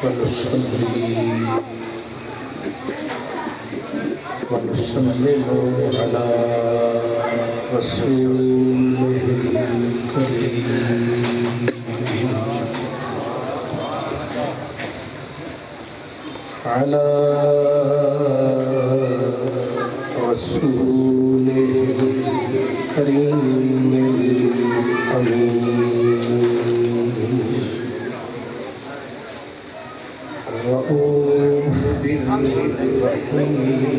ونصلي ونسلم على رسوله الكريم على رسوله الكريم الأمين الرؤوف الرحيم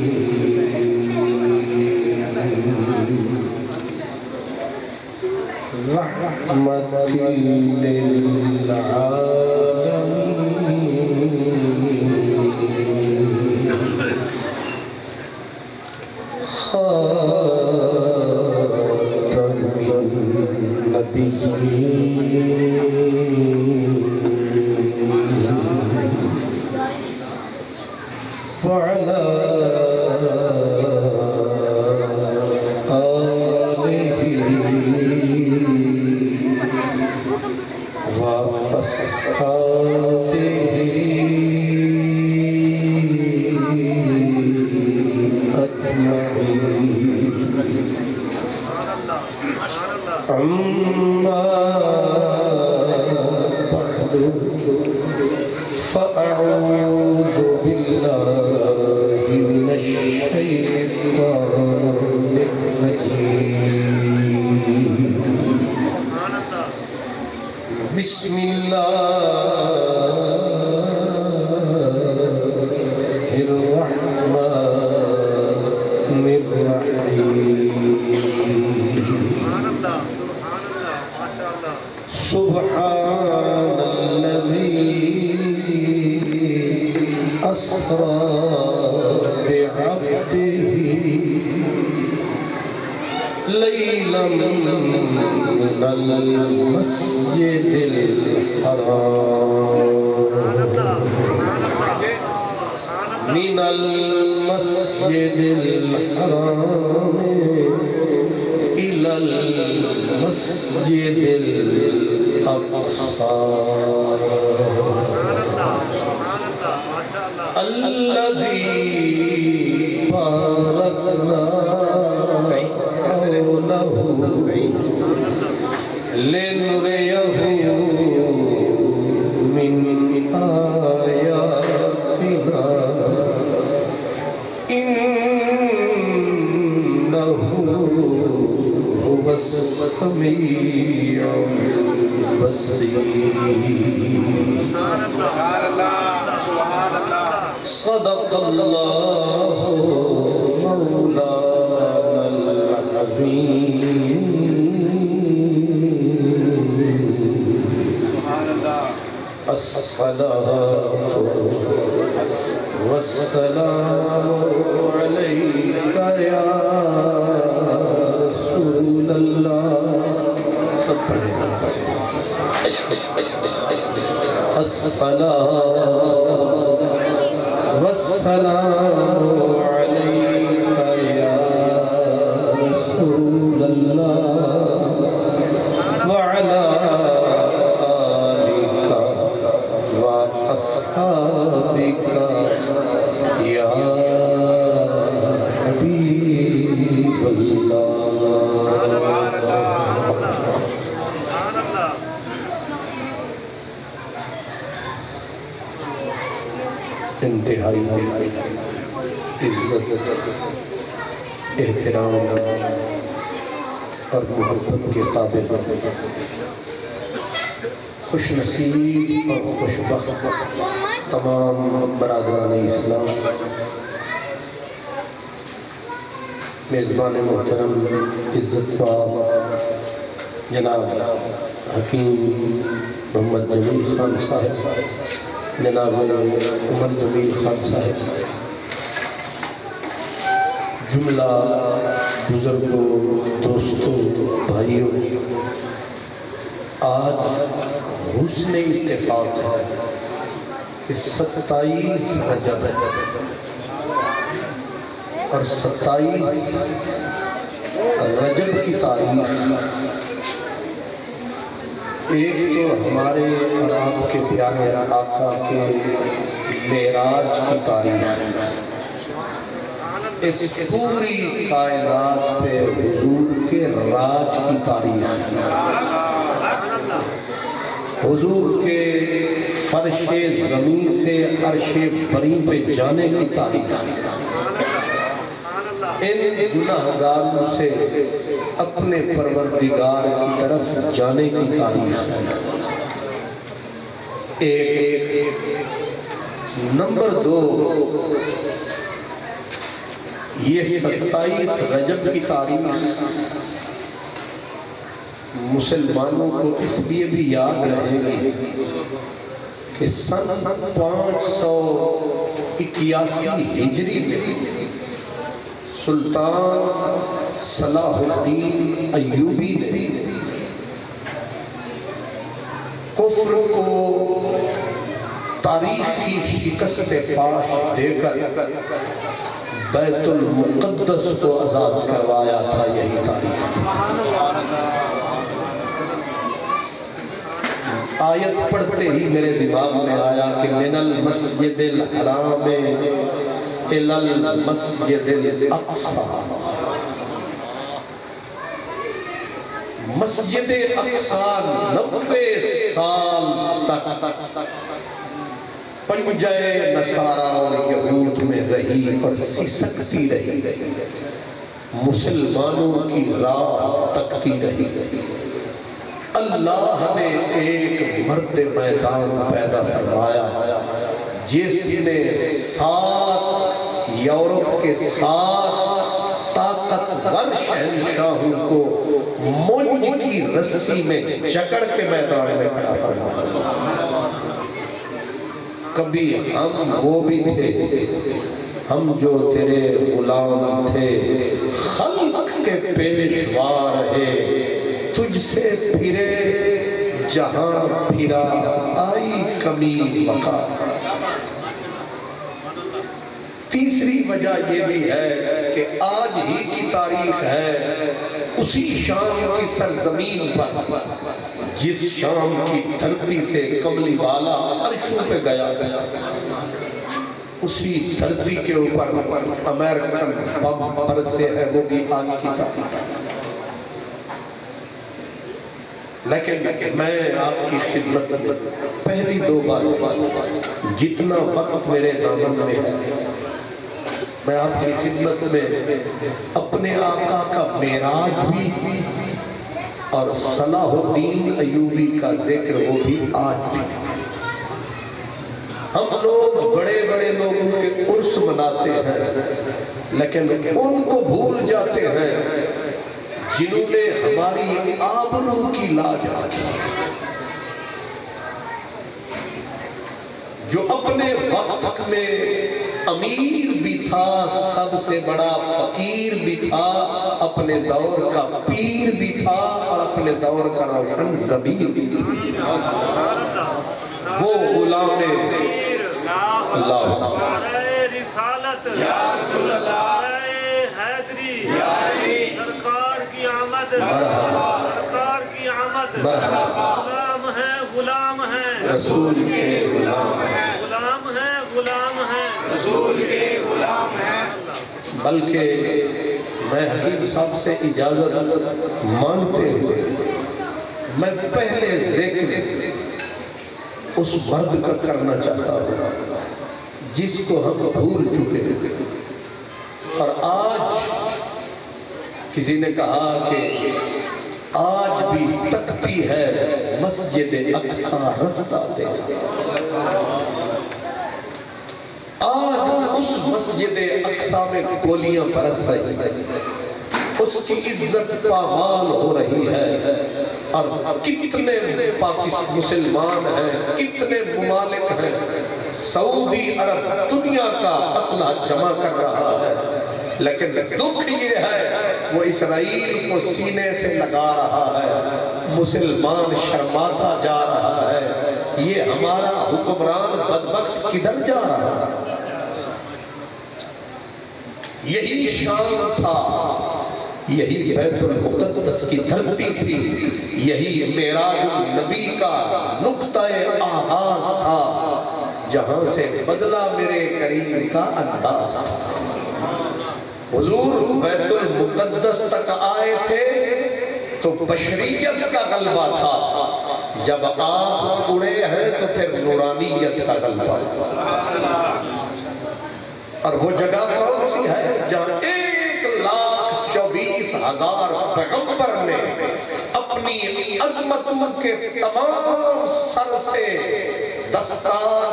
رحمة للعالمين خاتم النبيين وعلى آله وأصحابه أجمعين أما بعد فأعوذ بالله من الشيطان الرجيم بسم الله الرحمن الرحيم سبحان الذي أسرى بعبده ليلا من المسجد الحرام إلى المسجد الأقصى الذي باركنا حوله لنريه من آياتنا إنه هو السميع البصير صدق الله مولانا العظيم الصلاة والسلام عليك يا رسول الله الصلاة والسلام عليك يا رسول الله وعلى آلك وأصحابك يا حبيب الله انتہائی عزت احترام اور محبت کے قابل خوش نصیب اور خوش بخت تمام برادران اسلام میزبان محترم عزت باب جناب حکیم محمد جمیل خان صاحب جناب عمر جمیل خان صاحب جملہ بزرگوں دوستوں بھائیوں آج حسن اتفاق ہے کہ 27 رجب ہے اور 27 رجب کی تاریخ ایک تو ہمارے اور آپ کے پیارے آقا کے معراج کی تاریخ ہے، اس پوری کائنات پہ حضور کے راج کی تاریخ ہے، حضور کے فرش زمین سے عرش بری پہ جانے کی تاریخ ہے، ان گناہگاروں سے اپنے پروردگار کی طرف جانے کی تاریخ ہے۔ ایک نمبر دو، یہ 27 رجب کی تاریخ مسلمانوں کو اس لیے بھی یاد رہے گی کہ سن 581 ہجری میں سلطان صلاح الدین ایوبی نے کفر کو تاریخی شکست فاش دے کر بیت المقدس کو آزاد کروایا تھا، یہی تاریخ آیت پڑھتے ہی میرے دماغ میں آیا کہ من المسجد الحرام الی المسجد الاقصی، مسجد اقصی 90 سال تک پنجے نصارہ اور یہود میں رہی اور سسکتی رہی، مسلمانوں کی راہ تکتی رہی۔ اللہ نے ایک مرد میدان پیدا فرمایا جس نے 7 یورپ کے 7 طاقتور شہنشاہوں کو مونج کی رسی میں جکڑ کے میدان میں کھڑا فرمایا۔ کبھی ہم وہ بھی تھے، ہم جو تیرے غلام تھے، خلق کے پیشوا رہے، تجھ سے پھرے جہاں پھرا آئی کمی وقار۔ تیسری وجہ یہ بھی ہے کہ آج ہی کی تاریخ ہے، اسی شام کی سرزمین پر جس شام کی دھرتی سے کملی والا عرشوں پہ گیا، اسی دھرتی کے اوپر امریکن بم برسے ہیں، وہ بھی آج کی تاریخ ہے۔ لیکن میں آپ کی خدمت میں پہلی 2 باتیں، جتنا وقت میرے دامن میں ہے، میں آپ کی خدمت میں اپنے آقا کا معراج بھی اور صلاح الدین ایوبی کا ذکر وہ بھی آج بھی۔ ہم لوگ بڑے بڑے لوگوں کے عرس مناتے ہیں، لیکن ان کو بھول جاتے ہیں جنہوں نے ہماری آبرو کی لاج رکھی، جو اپنے وقت میں امیر بھی تھا، سب سے بڑا فقیر بھی تھا، اپنے دور کا پیر بھی تھا اور اپنے دور کا روشن ضمیر بھی تھا، وہ غلام اللہ رسالت یا رسول اللہ حیدری سرکار کی آمد، سرکار کی آمد، غلام ہے غلام ہے رسول کے غلام ہیں، غلام ہے غلام ہے رسول کے غلام ہیں۔ بلکہ میں حکیم صاحب سے اجازت مانگتے ہوئے میں پہلے ذکر اس مرد کا کرنا چاہتا ہوں جس کو ہم بھول چکے ہیں، اور آج کسی نے کہا کہ آج بھی تکتی ہے مسجد اقصی رستہ دیکھا، آج اس مسجد اقصی میں گولیاں برس رہی ہیں، اس کی عزت پامال ہو رہی ہے، اور کتنے پاکستان مسلمان ہیں، کتنے ممالک ہیں، سعودی عرب دنیا کا اسلحہ جمع کر رہا ہے، لیکن دکھ یہ ہے وہ اسرائیل کو سینے سے لگا رہا ہے، مسلمان شرماتا جا رہا ہے، یہ ہمارا حکمران بدبخت کدھر جا رہا ہے؟ یہی شام تھا، یہی بیت المقدس کی دھرتی تھی، یہی معراج النبی کا نقطہ آغاز تھا، جہاں سے بدلا میرے کریم کا انداز تھا۔ حضور بیت المقدس تک آئے تھے تو بشریت کا غلبہ تھا، جب آپ اڑے ہیں تو پھر نورانیت کا غلبہ ہے۔ اور وہ جگہ کون سی ہے جہاں 1,24,000 پیغمبر نے اپنی عظمتوں کے تمام سر سے دستار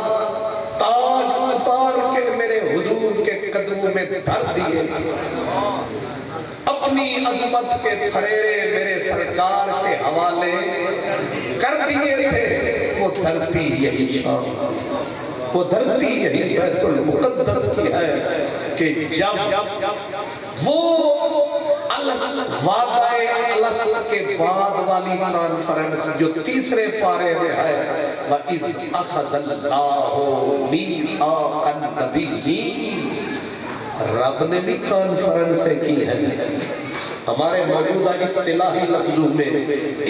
تاج اتار کے میرے حضور کے قدموں میں دھر دیے، اپنی عظمت کے پھریرے میرے سرکار کے حوالے کر دیے تھے۔ وہ دھرتی یہی شام، وہ دھرتی یہی بیت المقدس کی ہے کہ جب وہ وعدہ الست کے بعد والی کانفرنس جو تیسرے پارے میں ہے، وَإِذْ أَخَذَ اللَّهُ مِيثَاقَ النَّبِيِّينَ، رب نے بھی کانفرنسیں کی ہیں۔ ہمارے موجودہ اصطلاحی لفظوں میں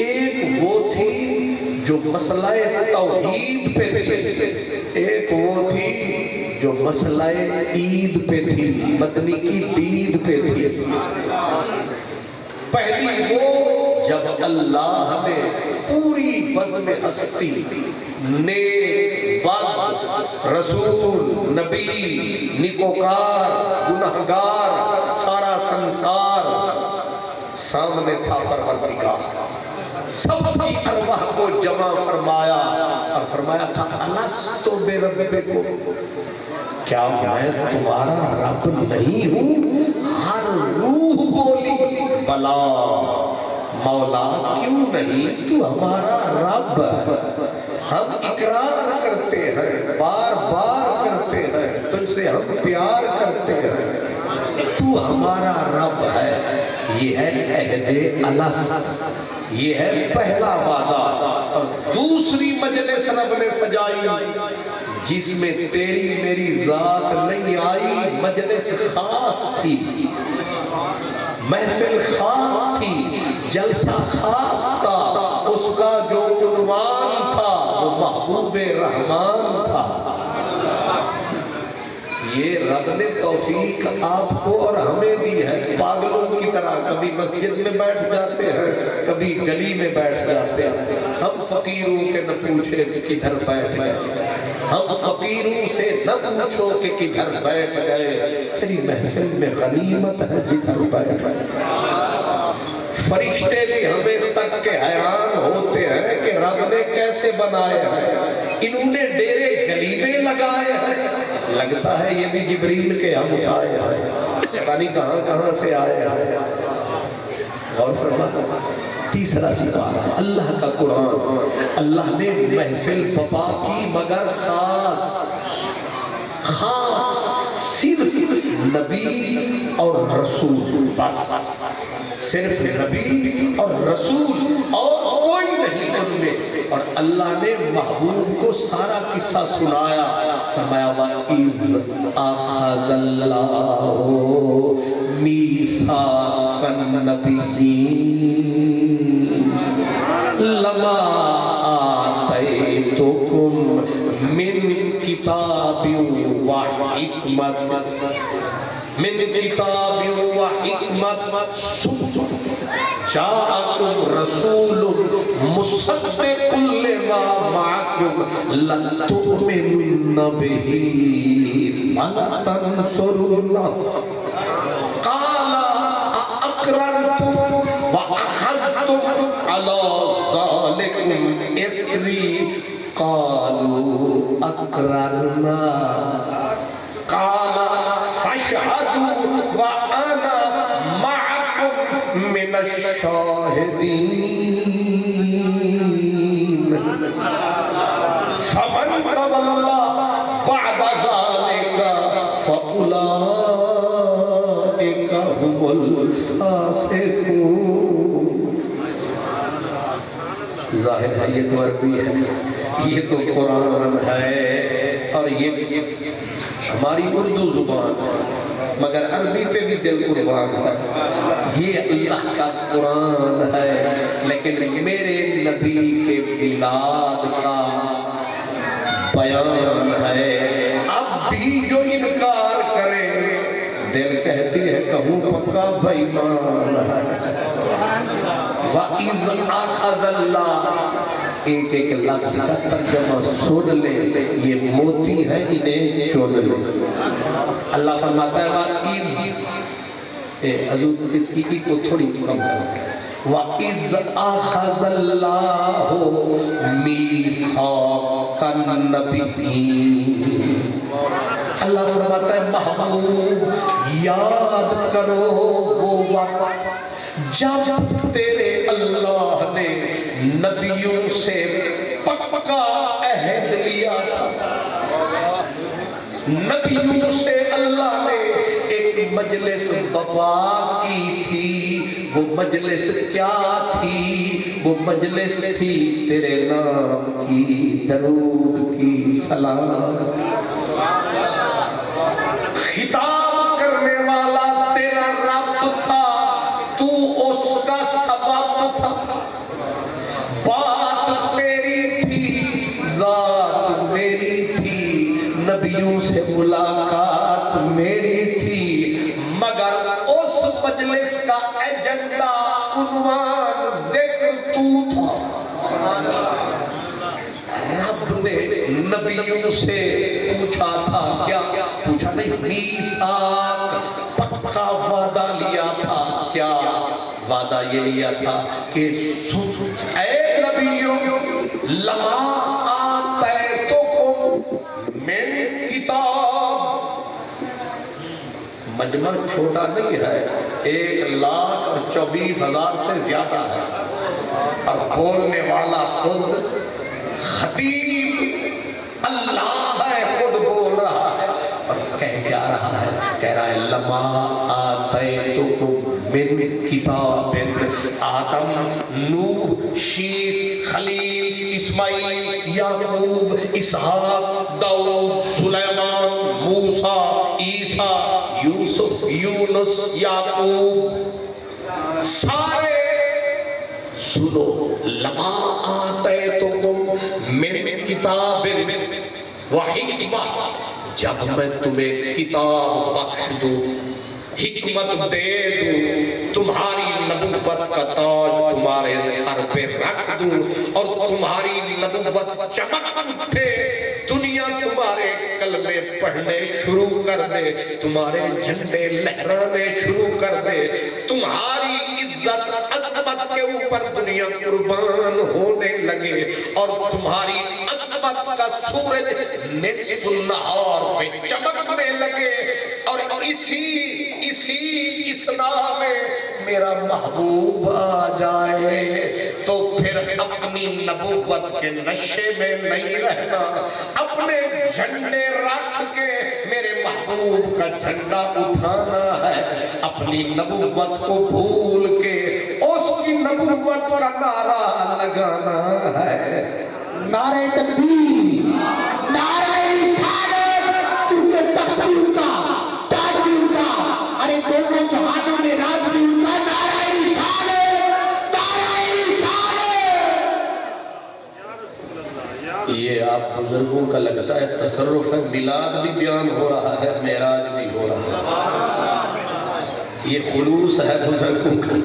ایک وہ تھی جو مسئلہ توحید پہ تھی، ایک وہ تھی جو مسئلہ عید پہ تھی، مدنی کی دید پہ تھی۔ پہلی وہ جب اللہ نے پوری بزم ہستی، نیک بد، رسول، نبی، نیکوکار، گنہگار، سارا سنسار سامنے تھا پروردگار، سب کی ارواح کو جمع فرمایا اور فرمایا تھا الستو بربکم، کیا میں تمہارا رب نہیں ہوں؟ ہر روح بولی بلا مولا کیوں نہیں، تو ہمارا رب ہے، ہم اقرار کرتے ہیں، بار بار کرتے ہیں، تجھ سے ہم پیار کرتے ہیں، تو ہمارا رب ہے۔ یہ ہے عہد الست، یہ ہے پہلا وعدہ۔ اور دوسری مجلس رب نے سجائی جس میں تیری میری ذات نہیں آئی، مجلس خاص تھی، محفل خاص تھی، جلسہ خاص تھا، اس کا جو عنوان تھا وہ محبوب رحمان تھا۔ یہ رب نے توفیق آپ کو اور ہمیں دی ہے، پاگلوں کی طرح کبھی مسجد میں بیٹھ جاتے ہیں، کبھی گلی میں بیٹھ جاتے ہیں۔ ہم فقیروں کے نہ پوچھے کہ کدھر بیٹھ گئے، ہم فقیروں سے نہ پوچھو کہ کدھر بیٹھ گئے، تیری محفل میں غنیمت ہے جدھر بیٹھ گئے۔ فرشتے بھی ہمیں تک کے حیران ہوتے ہیں کہ رب نے کیسے بنائے ہیں، انہوں نے ڈیرے گلی میں لگائے ہیں، لگتا ہے یہ بھی جبریل کے ہمسائے ہیں، پتہ نہیں کہاں کہاں سے آئے ہیں۔ غور فرما، تیسرا سپارہ اللہ کا قرآن، اللہ نے محفل بپا کی مگر خاص صرف نبی اور رسول، بس صرف نبی اور رسول اور کوئی نہیں ان میں۔ اور اللہ نے محبوب کو سارا قصہ سنایا، فرمایا وَإِذْ أَخَذَ اللَّهُ مِيثَاقَ النَّبِيِّينَ لَمَا آتَيْتُكُم مِّن كِتَابٍ وَحِكْمَةٍ من کتاب و حکمت جاءکم رسول مصدق لما معکم لتؤمنن به ولتنصرنه قال اقررتم واخذتم على ذلكم اسری قالوا اقررنا قال فاشهدوا وانا معكم من الشاهدين فمن تولى بعد ذلك فاولئك هم الفاسقون۔ ظاہر ہے یہ تو عربی ہے، یہ تو قرآن ہے، اور یہ ہماری اردو زبان ہے۔ مگر عربی پہ بھی دل قربان ہے. یہ اللہ کا قرآن ہے لیکن میرے نبی کے میلاد کا بیان ہے. اب بھی جو انکار کرے دل کہتی ہے کہوں پکا بھائی مان ہے. وَإِذْ أَخَذَ اللَّهُ ایک ایک لفظ کا ترجمہ سن لے یہ موتی ہے انہیں چون لے. اللہ فرماتا ہے وَإِذْ حضور اس کی ای کو تھوڑی کم کرو. وَإِذْ أَخَذَ اللَّهُ مِيثَاقَ النَّبِيِّينَ. اللہ فرماتا ہے محبوب یاد کرو وہ وقت جب تیرے اللہ نے نبیوں سے پکا عہد لیا تھا. نبیوں سے اللہ نے ایک مجلس وفا کی تھی. وہ مجلس کیا تھی؟ وہ مجلس تھی تیرے نام کی، درود کی، سلام. خطاب کرنے والا تیرا رب تھا، تو اس کا سبب تھا. بات تیری تھی، ذات میری تھی، نبیوں سے ملاقات میری تھی، مگر اس مجلس کا ایجنڈا، عنوان، ذکر تو تھا. رب نے نبیوں سے پوچھا تھا، کیا پوچھا نہیں، میثاق پکا وعدہ لیا تھا. کیا وعدہ یہ لیا تھا کہ اے نبیوں لما آتیتکم من کتاب. مجمع چھوٹا نہیں ہے، 1,24,000 سے زیادہ ہے اور بولنے والا خود خطیب اللہ ہے، خود بول رہا ہے. اور کہہ کیا رہا ہے؟ کہہ رہا ہے لما آتیتکم من کتاب. آدم، نوح، شیث، خلیل، اسماعیل، یعقوب، اسحاق، داؤد، سلیمان، موسیٰ، عیسیٰ، یوسف، یونس، یعقوب، سارے سنو. لما آتیتکم من کتاب و حکمہ، جب میں تمہیں کتاب بخش دوں، حکمت دے دوں، تمہاری نبوت کا تاج تمہارے سر پہ رکھ دوں اور تمہاری نبوت چمک اٹھے، دنیا تمہارے کلمے پڑھنے شروع کر دے، تمہارے جھنڈے لہرانے شروع کر دے، تمہاری عزت عظمت کے اوپر دنیا قربان ہونے لگے اور تمہاری عظمت کا سورج نصف النہار پہ چمکنے لگے. اور اسی اصلاح میں میرا محبوب آ جائے تو پھر اپنی نبوت کے نشے میں نہیں رہنا، اپنے جھنڈے رکھ کے میرے محبوب کا جھنڈا اٹھانا ہے، اپنی نبوت کو بھول کے اس کی نبوت کا نعرہ لگانا ہے. نعرہ تکبیر، نعرہ رسالت، کیونکہ تخت بھی ان کا، تاج بھی ان کا، ارے دونوں جہانوں میں راج بھی ان کا. نعرہ رسالت، نعرہ رسالت. یہ آپ بزرگوں کا لگتا ہے تصرف ہے، میلاد بھی بیان ہو رہا ہے، معراج بھی ہو رہا ہے. یہ خلوص ہے بزرگوں کا،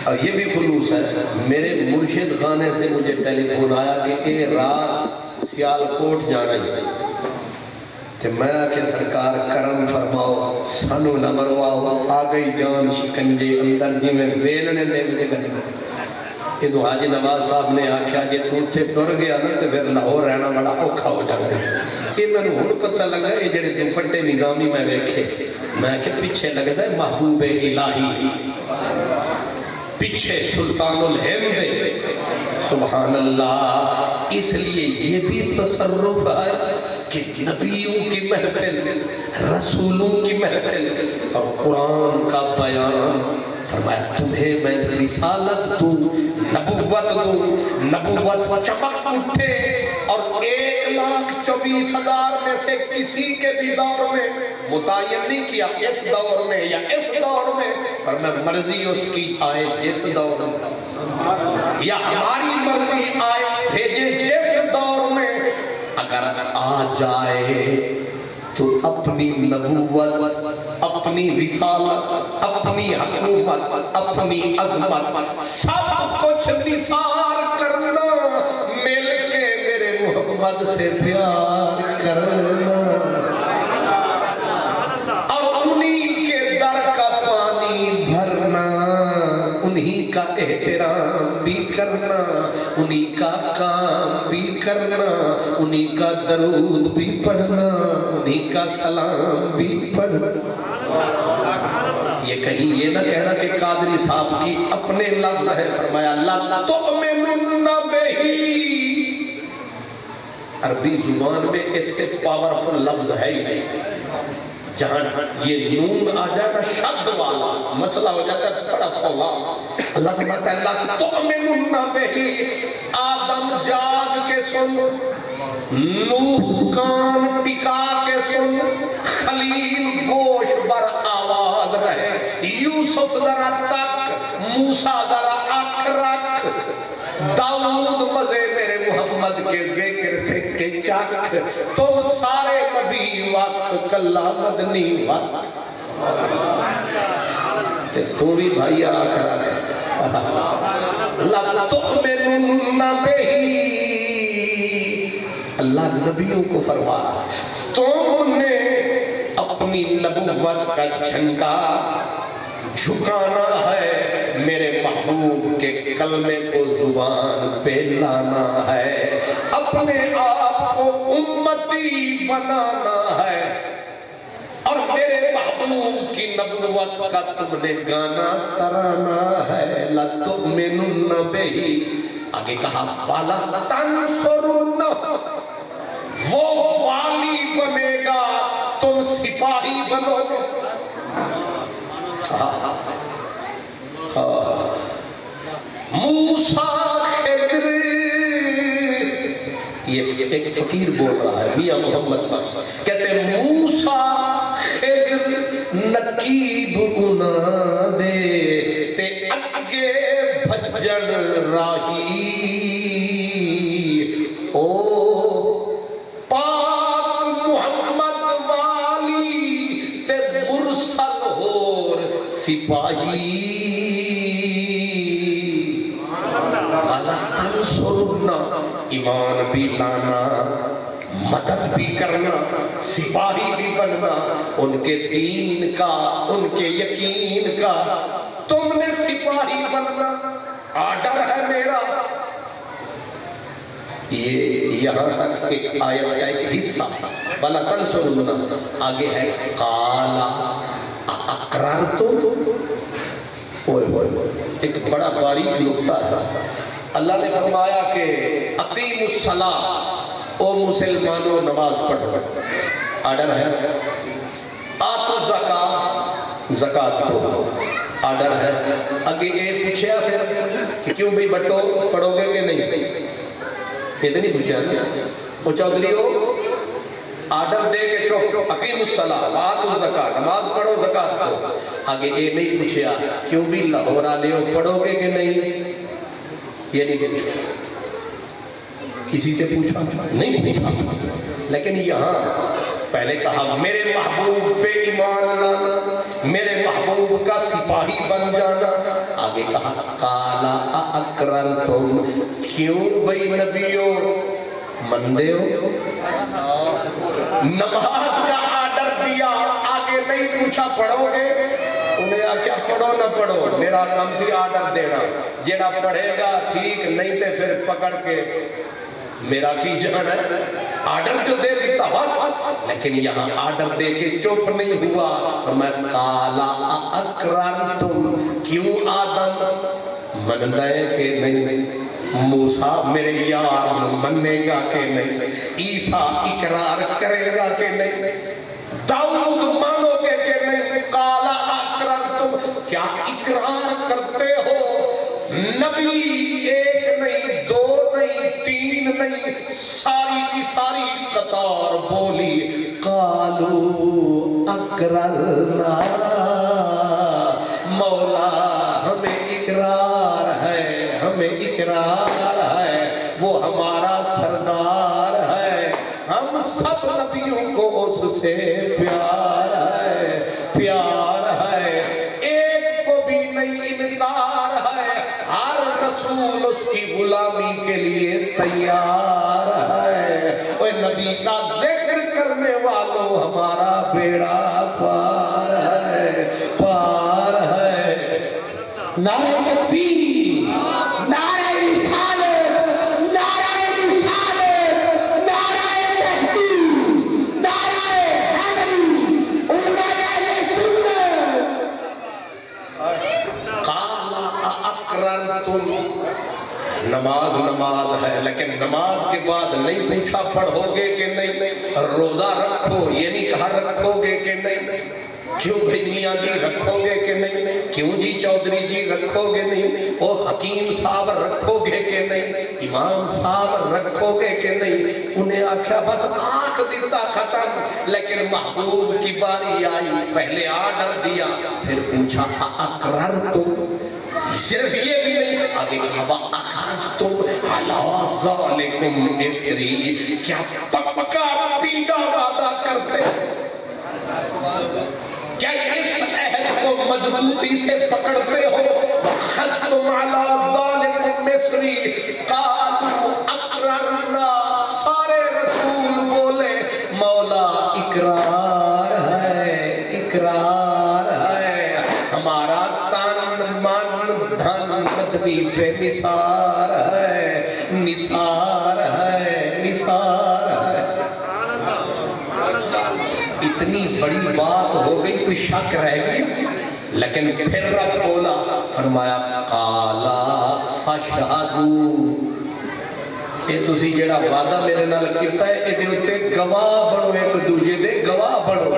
اور یہ بھی خلوص ہے. میرے مرشد خانے سے مجھے ٹیلی فون آیا کہ اے رات سیالکوٹ جانا ہے، کہ میں کہ سرکار کرم فرماؤ، سانو نہ مرواؤ، آ گئی جان شکنجے اندر جی میں ویلنے دے مجھے گھنے. یہ تو حاجی نواز صاحب نے آکھیا جے تو اتھے ٹر گیا نا تو پھر لاہور رہنا بڑا اوکھا ہو جاتا ہے. یہ میں نے ہن پتہ لگا یہ جڑے دوپٹے نظامی میں ویکھے، میں کہ پیچھے لگتا ہے محبوب الہی، پیچھے سلطان الہند. سبحان اللہ. اس لیے یہ بھی تصرف ہے کہ نبیوں کی محفل، رسولوں کی محفل اور قرآن کا بیان. فرمایا تمہیں میں رسالت دوں، نبوت دوں، نبوت چمک اٹھے اور 1,00,000 24,000 میں سے کسی کے بھی دور میں متعین نہیں کیا اس دور میں یا اس دور میں، پر میں مرضی اس کی آئے جس دور میں، یا ہماری مرضی آئے بھیجے جس دور میں، اگر آ جائے تو اپنی نبوت، اپنی رسالت، اپنی حکومت، اپنی عظمت سب کچھ نثار کرنا، مل کے میرے محمد سے پیار کرنا، اور انہی کے در کا پانی بھرنا، انہی کا احترام بھی کرنا، انہی کا کام بھی کرنا، انہی کا درود بھی پڑھنا، انہی کا سلام بھی پڑھنا۔ یہ کہیں یہ نہ کہنا کہ قادری صاحب کی اپنے لفظ ہے، فرمایا لا تؤمنن بہی، عربی زبان میں اس سے پاورفل لفظ ہے ہی نہیں، جہاں یہ نون آ جاتا شد والا مسئلہ ہو جاتا ہے بڑا فولا۔ اللہ فرماتا ہے لا تؤمنن بہی، آدم جاگ کے سن، نوح کان ٹکا کے سن، خلیل گوش بر آواز رہے، یوسف ذرا تک، موسیٰ ذرا اکھ رکھ، داؤد مزے میرے محمد کے ذکر سے کے چک، تم سارے نبی وقت کلا مدنی وقت، تو بھی بھائی آکھ رکھ، لا تؤمنن بہی، اللہ نبیوں کو فرما رہا تم نے اپنی نبوت کا جھنڈا جھکانا ہے، میرے محبوب کے کلمے کو زبان پہ لانا ہے، اپنے آپ کو امتی بنانا ہے، اور میرے محبوب کی نبوت کا تم نے گانا ترانا ہے، لا تؤمنن بہی۔ آگے کہا والا تنصرن، وہ والی بنے گا تم سپاہی بنو گے۔ موسیٰ خضر، یہ ایک فقیر بول رہا ہے میاں محمد بخش، کہتے ہیں موسیٰ خضر نقیب گنا دے تے اگے بھجن راہی، او پاک محمد والی تے مرسل ہور سپاہی، والا تنصرن، ایمان بھی لانا، مدد بھی کرنا، سپاہی بھی بننا، ان کے دین کا، ان کے یقین کا، تم نے سپاہی بننا، آرڈر ہے میرا۔ یہ یہاں تک ایک آیت کا ایک حصہ، والا تنصرن، آگے ہے قال اقررتم، ایک بڑا باریک نکتہ ہے، اللہ نے فرمایا کہ اقیم الصلاۃ، او مسلمانوں نماز پڑھو، آرڈر ہے، آتو زکاۃ، زکاۃ دو، آرڈر ہے، آگے یہ پوچھیا پھر کہ کیوں بھی بٹو پڑھو گے کہ نہیں، یہ تو نہیں پوچھا، وہ چودھری ہو آرڈر دے کے چوک اقیم الصلاۃ آتو زکاۃ، نماز پڑھو زکاۃ دو، آگے یہ نہیں پوچھیا کیوں بھی لاہور والے ہو پڑھو گے کہ نہیں، یہ نہیں پوچھا، کسی سے پوچھا نہیں پوچھا، لیکن یہاں پہلے کہا میرے محبوب پہ ایمان لانا، میرے محبوب کا سپاہی بن جانا، آگے کہا قال اقررتم، کیوں بھئی نبیوں مندے ہو، نماز کا آرڈر دیا، آگے نہیں پوچھا پڑھو گے، انہیں آکھیا پڑھو نہ پڑھو، میرا کام سی آرڈر دینا، جیڑا پڑھے گا ٹھیک، نہیں تے پھر پکڑ کے میرا کی جان ہے، آرڈر جو دے دیتا بس، لیکن یہاں آرڈر دے کے چپ نہیں ہوا، اور میں قال اقررتم، کیوں آدم مندے کہ نہیں، موسیٰ میرے یار مننے گا کہ نہیں، عیسیٰ اقرار کرے گا کہ نہیں، داؤد مانو گے کہ نہیں، قال اقررتم، کیا اقرار کرتے ہو، نبی ایک نہیں، دو نہیں، تین نہیں، ساری کی ساری قطار بولی قالو اقررنا مولا ہمیں اقرار ہے ہمیں اقرار ہے وہ ہمارا سردار ہے ہم سب نبیوں کو اس سے پیار ہے ایک کو بھی نہیں انکار ہے ہر رسول اس کی غلامی کے لیے تیار ہے اوہ نبی کا ذکر کرنے والوں ہمارا بیڑا پار ہے نعرہ تکبیر، نعرہ رسالت، نعرہ رسالت، نعرہ تحقیق، نعرہ حیدری، علماء اہل سنت۔ قال اقررتم نماز ہے لیکن نماز کے بعد نہیں پوچھا پڑھو گے کہ نہیں روزہ رکھو یہ نہیں کہا رکھو گے کہ نہیں کیوں بھائی میاں جی رکھو گے کہ نہیں کیوں جی چودھری جی رکھو گے نہیں او حکیم صاحب رکھو گے کہ نہیں امام صاحب رکھو گے کہ نہیں انہیں آکھا بس آنکھ دیتا ختم لیکن محبوب کی باری آئی پہلے آرڈر دیا پھر پوچھا اقررتم صرف یہ بھی نہیں آگے کہا وَأَخَذْتُمْ عَلَىٰ ذَلِكُمْ إِسْرِي کیا پکا پیڈا وعدہ کرتے کیا اس عہد کو مضبوطی سے پکڑتے ہو وَأَخَذْتُمْ عَلَىٰ ذَلِكُمْ إِسْرِي قَالُوا أَقْرَرْنَا سارے رسول بولے مولا اقرار ہے ہمارا تن من دھن مدنی پہ نثار ہے اتنی بڑی بات ہو گئی کوئی شک رہ گئی لیکن پھر رب بولا فرمایا قالا فشہدو یہ تسی جیڑا وعدہ میرے نال کیتا ہے یہ دیوتے گواہ بڑھو ایک دوجہ دے گواہ بڑھو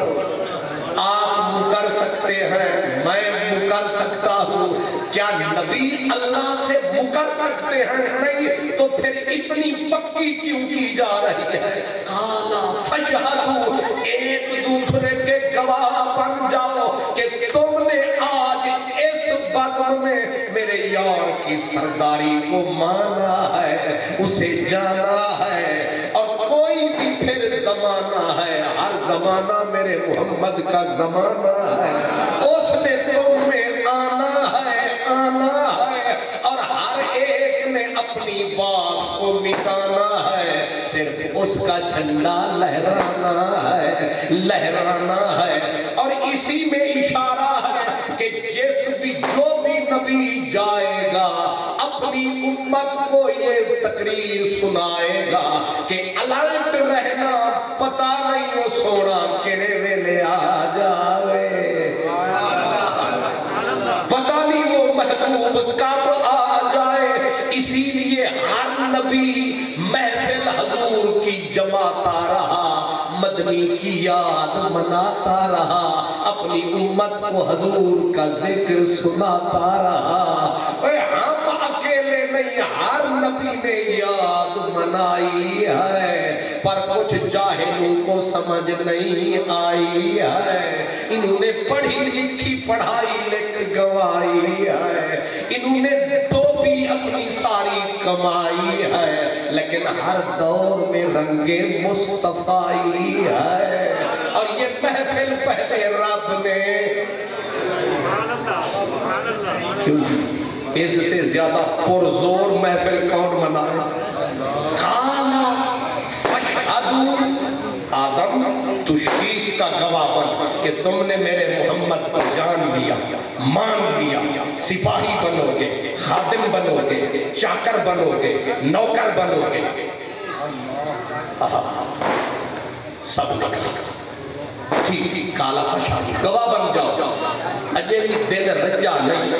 آپ مکر سکتے ہیں میں مکر سکتا ہوں کیا نبی اللہ سے مکر سکتے ہیں نہیں تو پھر اتنی پکی کیوں کی جا رہی ہے قالا فشہدو ایک دوسرے کے گواہ بن جاؤ کہ تم نے آج اس وقت میں میرے یار کی سرداری کو مانا ہے اسے جانا ہے اور کوئی بھی پھر زمانہ ہے ہر زمانہ میرے محمد کا زمانہ ہے اس نے تم میں آنا ہے اور ہر ایک نے اپنی بات کو مٹانا ہے صرف اس کا جھنڈا لہرانا ہے اور اسی میں اشارہ ہے کہ جو بھی نبی جائے گا اپنی امت کو یہ تقریر سنائے گا کہ الرٹ رہنا پتہ نہیں وہ سونا کیڑے ویلے آ جاوے پتہ نہیں وہ محبوب کب آ جائے اسی لیے ہر نبی محفل حضور کی جماتا رہا مدنی کی یاد مناتا رہا اپنی امت کو حضور کا ذکر سناتا رہا ہم اکیلے نہیں ہر نبی نے یاد منائی ہے پر کچھ جاہلوں کو سمجھ نہیں آئی ہے انہوں نے پڑھی لکھی پڑھائی لکھ گوائی ہے انہوں نے تو بھی اپنی ساری کمائی ہے لیکن ہر دور میں رنگ مصطفی ہے اور یہ محفل پہلے رب نے کیوں اس سے زیادہ پرزور محفل کون منائے قالا فشہدو آدم تشخیص کا گواہ بن کہ تم نے میرے محمد کو جان لیا مان لیا سپاہی بنو گے خادم بنو گے چاکر بنو گے نوکر بنو گے سب نے کہا ٹھیک کالا فشہدو گواہ بن جاؤ اجے بھی دل رجا نہیں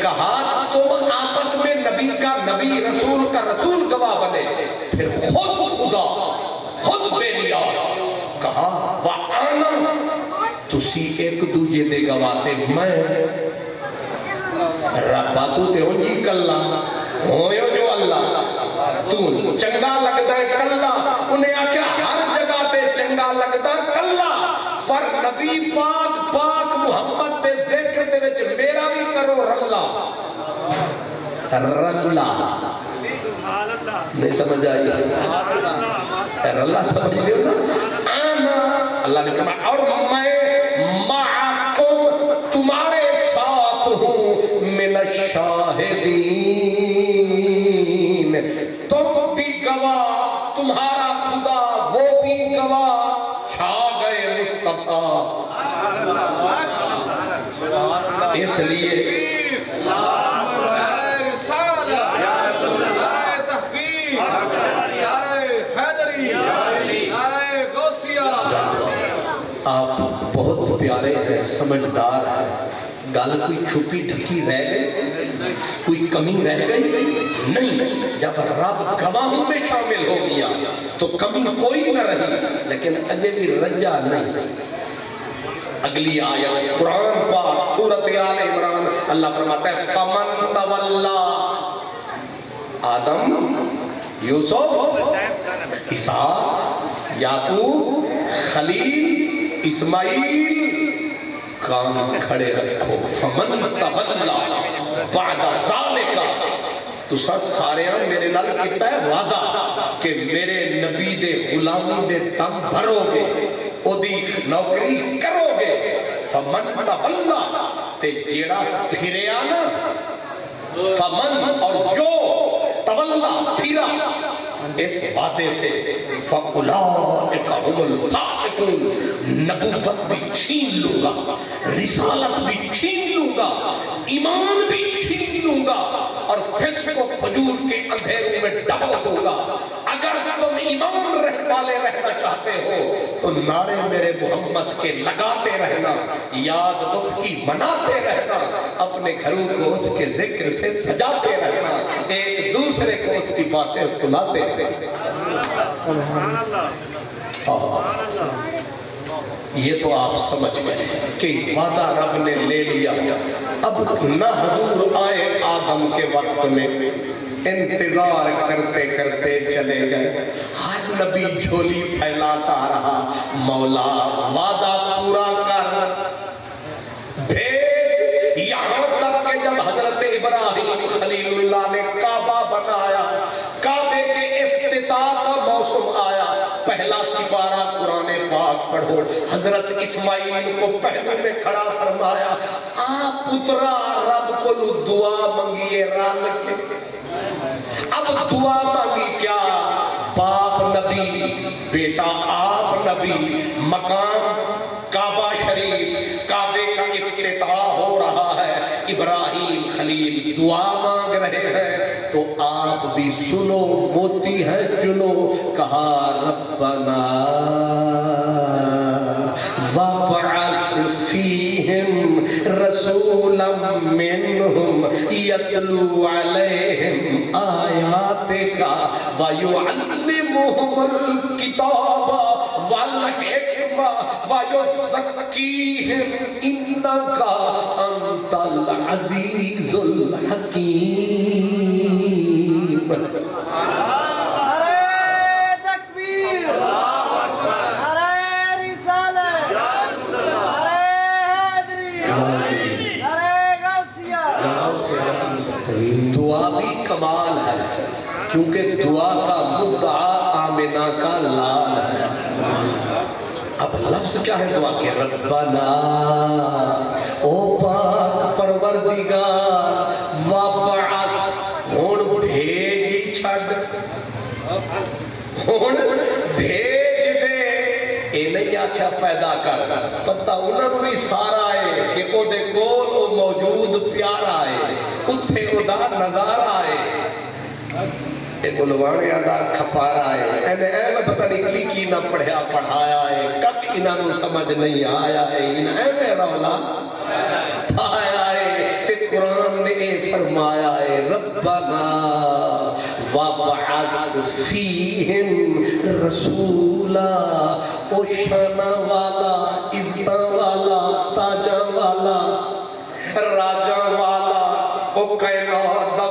کہا تم آپس میں نبی کا نبی رسول کا رسول گواہ بنے پھر خود خدا خود بے نیاز کہا وَآنَا تسی ایک دوجہ دے گواتے میں ربا تو تے ہوں جی کلا ہوئے جو اللہ تو چنگا لگتا ہے کلا انہیں آکھیا ہر جگہ تے چنگا لگتا کلا پر نبی پاک محمد دے ذکر دے وچ میرا بھی کرو رلا رلا نہیں سمجھ آئی رلا سمجھ لے نا اللہ نے فرمایا اور میں معکم تمہارے ساتھ ہوں من الشاہدین تم بھی گواہ تمہارا خدا وہ بھی گواہ چھا گئے مصطفیٰ اس لیے آپ بہت پیارے ہیں سمجھدار ہیں گل کوئی چھپی ڈھکی رہ گئی کوئی کمی رہ گئی نہیں جب رب گواہوں میں شامل ہو گیا تو کمی کوئی نہ رہی لیکن اجے بھی رجا نہیں اگلی آیت قرآن پاک سورۃ آل عمران اللہ فرماتا ہے فمن تولا آدم یوسف اسحاق یعقوب خلیل اسماعیل کان کھڑے رکھو فمن تولا بعد ذالک تو سارے میرے نال کیتا ہے وعدہ کہ میرے نبی دے غلامی دے دم بھرو گے او دی نوکری کرو گے فمن تولا تے جیڑا پھریا نا فمن اور جو تولا پھرا اس وعدے سے فَأُولَٰئِكَ هُمُ الْفَاسِقُونَ نبوت بھی چھین لوں گا رسالت بھی چھین لوں گا ایمان بھی چھین لوں گا اور فسق و فجور کے اندھیروں میں ڈبو دوں گا اگر تم ایمان رہنے والے رہنا چاہتے ہو تو نعرے میرے محمد کے لگاتے رہنا یاد اس کی مناتے رہنا اپنے گھروں کو اس کے ذکر سے سجاتے رہنا ایک دوسرے کو اس کی باتیں سناتے رہنا یہ تو آپ سمجھ گئے کہ وعدہ رب نے لے لیا اب نہ حضور آئے آدم کے وقت میں انتظار کرتے کرتے چلے گئے ہر نبی جھولی پھیلاتا رہا مولا وعدہ پورا کر بھیج یہاں تک کہ جب حضرت ابراہیم خلیل اللہ نے کعبہ بنایا کعبے کے افتتاح کا موسم آیا پہلا سپارہ قرآن پاک پڑھو حضرت اسماعیل کو پہلے میں کھڑا فرمایا آپ پترا رب کو دعا منگیے رال کے اب دعا مانگی کیا باپ نبی بیٹا آپ نبی مقام کعبہ شریف کعبے کا افتتاح ہو رہا ہے ابراہیم خلیل دعا مانگ رہے ہیں تو آپ بھی سنو موتی ہے چنو کہا ربنا وابعث فیہم رسولا منہم یتلو علیہم آیاتک ویعلمہم الکتاب والحکمہ ویزکیہم انک انت العزیز الحکیم دعا بھی کمال ہے کیونکہ دعا کا مدعا آمنہ کا لال ہے اب لفظ کیا ہے دعا کے ربنا او پاک پروردگار وابعث ہون بھیجی چھڑ ہون بھیج دے اے نہیں آکھا پیدا کر پتہ انہوں نے سارا ہے کہ او دے کول او موجود پیارا ہے اتھے او دا نظارہ آئے اے بلوانے آدھا کھپارا آئے اے میں پتہ نہیں کی نہ پڑھیا پڑھایا ہے کک انہوں سمجھ نہیں آیا ہے اے میں رولا پایا ہے تے قرآن نے فرمایا ہے ربنا وابعث فیہم رسولا او شانہ والا عزتہ والا تاجہ والا راجہ والا او کائنات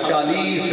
40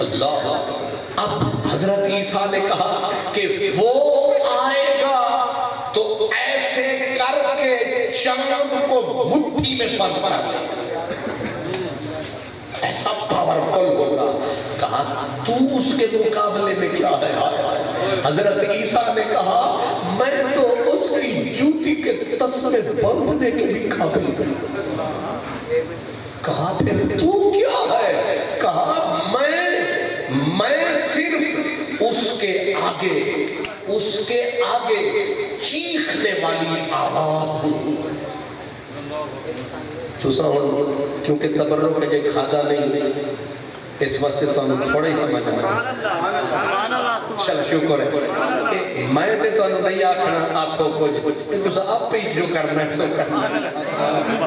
اللہ اب حضرت عیسیٰ نے کہا کہ وہ آئے گا تو ایسے کر کے چاند کو مٹھی میں بند کر لے گا، ایسا پاورفل ہوگا۔ کہا تو اس کے مقابلے میں کیا ہے؟ حضرت عیسیٰ نے کہا میں تو اس کی جوتی کے تسمے باندھنے کے بھی قابل ہوں۔ کہا پھر تو کیا ہے؟ کہا میں صرف اس کے آگے چیخنے والی آواز ہوں۔ تو ساؤن کیونکہ تبرک کے جو کھادا نہیں اس واسطے تو ہم تھوڑا ہی سمجھ آنا چل شکر ہے میں تے تو نہیں آکھنا آکھو کچھ تو سا آپ پہ جو کرنا ہے سو کرنا ہے،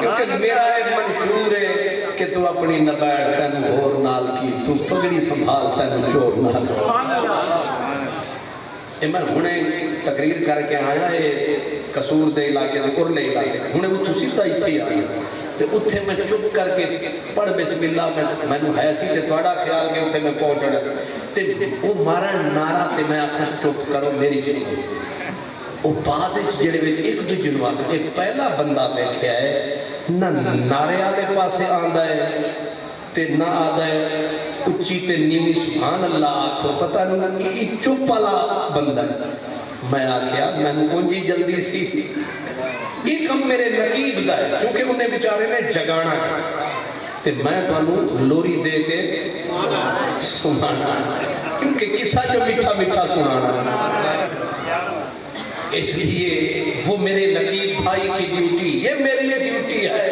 کیونکہ میرا ایک منشور ہے کہ تو اپنی نبیڑ تن گھور نال کی تو پگڑی سنبھال تن چور نال۔ میں ہونے تقریر کر کے آیا ہے قصور دے علاقے دے ارلے علاقے ہونے وہ تو سیدھا ہی تھی آیا تے اتھے میں چپ کر کے پڑھ بسم اللہ میں نے ہے سی تے توڑا خیال کے اتھے میں پہنچڑا تے وہ مارا نارا تے میں آکھا چپ کرو میری جنو وہ بعد جڑے میں ایک دو جنو آکھا ایک پہلا بندہ بیٹھیا ہے نہ نارے آلے پاسے آندہ ہے تے نہ آدھا ہے اچھی تے نیمی سبحان اللہ آکھو پتہ نہیں یہ چپ والا بندہ ہے۔ میں آکھیا میں نے انجی جلدی سی ایک ہم میرے نقیب دا ہے کیونکہ انہیں بیچارے نے جگانا ہے تے میں تو انہوں لوری دے کے سنانا ہے کیونکہ قصہ جو میٹھا میٹھا سنانا ہے، اس لیے وہ میرے نقیب بھائی کی ڈیوٹی یہ میری ڈیوٹی ہے۔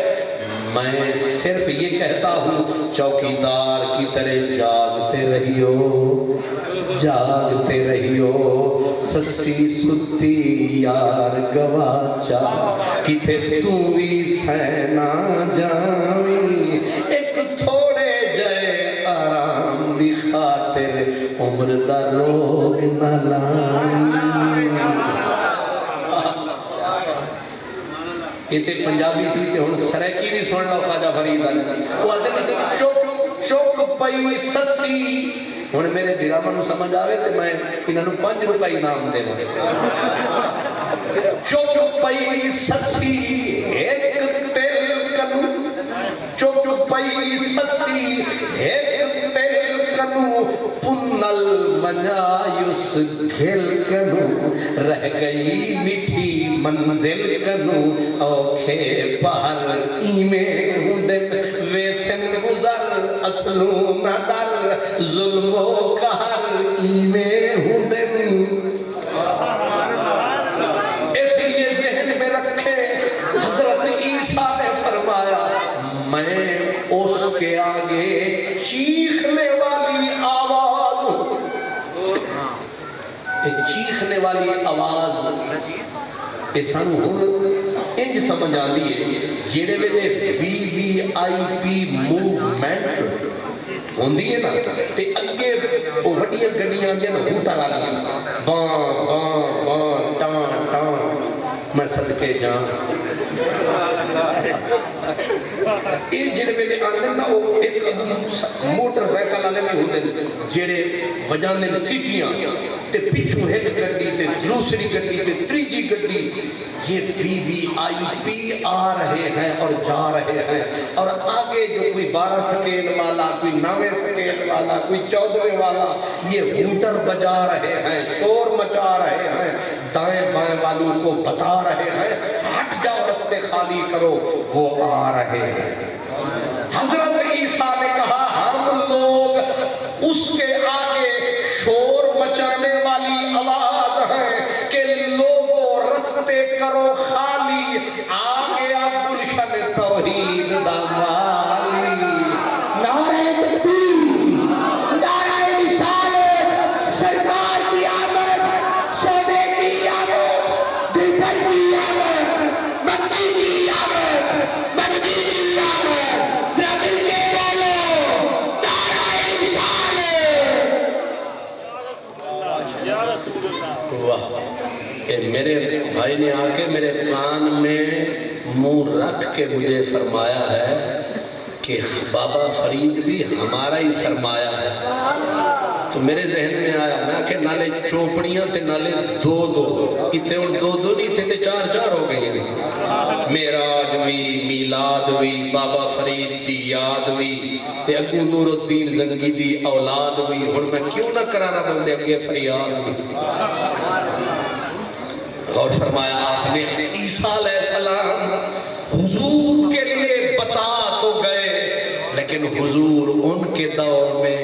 میں صرف یہ کہتا ہوں چوکیدار کی طرح جاگتے رہیو سسی ستی یار گواچا کتے تو بھی سینا جاوی ایک تھوڑے جائے آرام دی خاطر عمر دا روگ نہ لائی۔ یہ تے پنجابی سی تے ہن سریکی بھی سن لو خواجہ فرید علی وہ آدھے چک پئی سسی ہن میرے دیرامن سمجھ آوے تے میں انہوں 5 روپے انعام دے چک پئی سسی ایک تل کنو چک پئی سسی ایک تل کنو پنل منایوس گھل کنو رہ گئی میٹھی منزل کنو اوکھے پہر ایمیں ہندن ویسن گزر اصلو نہ در ظلم و قہر ایمیں ہندن۔ اس لیے ذہن میں رکھے حضرت عیسیٰ نے فرمایا میں اس کے آگے چیخنے والی آواز چیخنے والی آواز سانو انج سمجھ آندی ہے جڑے ویلے VVIP موومنٹ ہوندی ہے نا تے اگے وہ وڈیاں گڈیاں آندیاں نا ہوٹا والیاں باں باں باں ٹاں ٹاں میں صدقے جان یہ جڑے ویلے آندے نا وہ ایک موٹر سائیکل والے بھی ہوندے جڑے وجاندے سیٹیاں تے پچھوں ایک گڈی تے دوسری گڈی تے تیجی گڈی یہ VVIP آ رہے ہیں اور جا رہے ہیں اور آگے جو کوئی 12 سکیل والا کوئی 9 سکیل والا کوئی 14 والا یہ ہوٹر بجا رہے ہیں شور مچا رہے ہیں دائیں بائیں والوں کو بتا رہے ہیں ہٹ جاؤ رستے خالی کرو وہ آ رہے ہیں۔ حضرت عیسیٰ نے کہا ہم لوگ اس کے آگے شور مچانے والی آواز ہیں کہ لوگوں رستے کرو خالی آگے گلشن توحید دا والی۔ نعرہ تکبیر، نعرہ رسالت، سرکار کی آمد، سونے کی آمد، دلبر کی آمد، مکی کی آمد، مدنی کی آمد، زمین کے والو، نعرہ رسالت۔ یا رسول اللہ واہ میرے بھائی نے آ کے میرے کان میں منہ رکھ کے مجھے فرمایا ہے کہ بابا فرید بھی ہمارا ہی سرمایہ ہے. تو میرے ذہن میں آیا میں کہ نالے چوپڑیاں تے نالے دو اتنے ان دو نہیں تھے تے چار ہو گئی ہیں. معراج بھی میلاد بھی بابا فرید دی یاد بھی تے اگو نور الدین زنگی دی اولاد بھی. ہن میں کیوں نہ کرانا بندے اگے فریاد بھی. اور فرمایا آپ نے عیسیٰ علیہ السلام حضور کے لیے بتا تو گئے لیکن حضور ان کے دور میں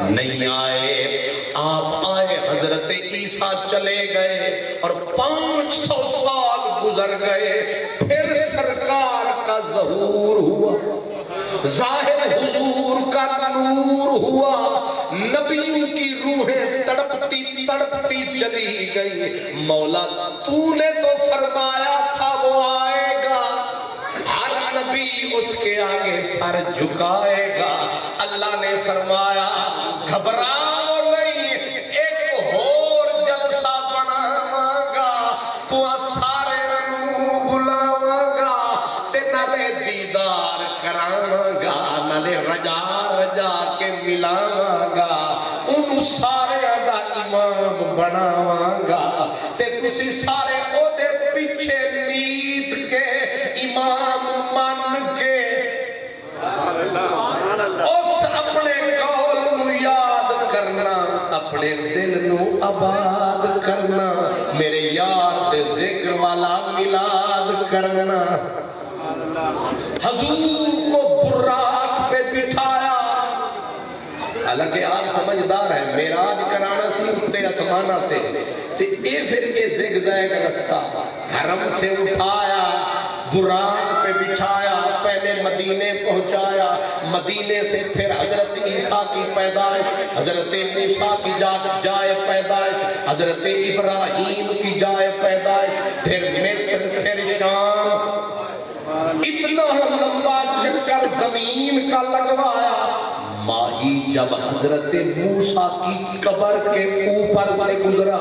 نہیں آئے. آپ آئے حضرت عیسیٰ چلے گئے اور 500 سال گزر گئے. پھر سرکار کا ظہور ہوا, ظاہر حضور کا نور ہوا. نبیوں کی روحیں تڑپتی تڑپتی چلی گئی. مولا تو نے تو فرمایا تھا وہ آئے گا, ہر نبی اس کے آگے سر جھکائے گا. اللہ نے فرمایا گھبراؤ نہیں, ایک اور جلسہ بناواں گا, تو سارے بلاواں گا تے نالے دیدار کراواں گا, نالے رجا کے ملاواں گا, انہوں سارے دا امام بناواں گا تے تسی سارے او دے پیچھے نیت کے امام من کے اس اپنے قول نو یاد کرنا, اپنے دل نو آباد کرنا, میرے یار دے ذکر والا میلاد کرنا. حضور کو براق پہ بٹھایا, حالانکہ آپ سمجھدار ہیں, معراج کرانا سی اتے اسمانہ تے اے پھر یہ زگزگ رستہ حرم سے اٹھایا, براق پہ بٹھایا, پہلے مدینے پہنچایا, مدینے سے پھر حضرت عیسیٰ کی پیدائش, حضرت موسیٰ کی جائے پیدائش, حضرت ابراہیم کی جائے پیدائش, پھر مصر, پھر شام. اتنا لمبا چکر زمین کا لگوایا. ماہی جب حضرت موسیٰ کی قبر کے اوپر سے گزرا,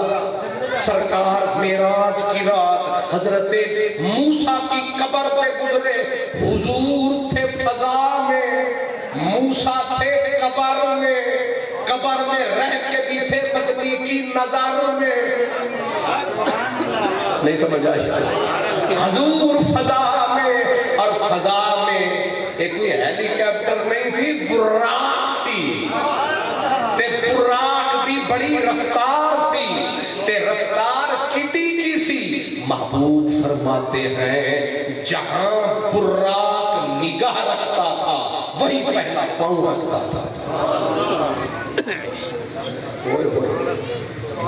سرکار معراج کی رات حضرت موسیٰ کی قبر پہ گزرے. حضور تھے فضا میں, موسیٰ تھے قبر میں رہ کے بھی تھے پتنی کی نظر میں. نہیں سمجھ آئی؟ حضور فضا میں, اور فضا میں ایک کوئی ہیلی کاپٹر نہیں سی, براق سی, تے براق دی بڑی رفتار سی, تے رفتار کٹی کی سی. محبوب فرماتے ہیں جہاں براق نگاہ رکھتا تھا وہی پہلا پاؤں رکھتا تھا.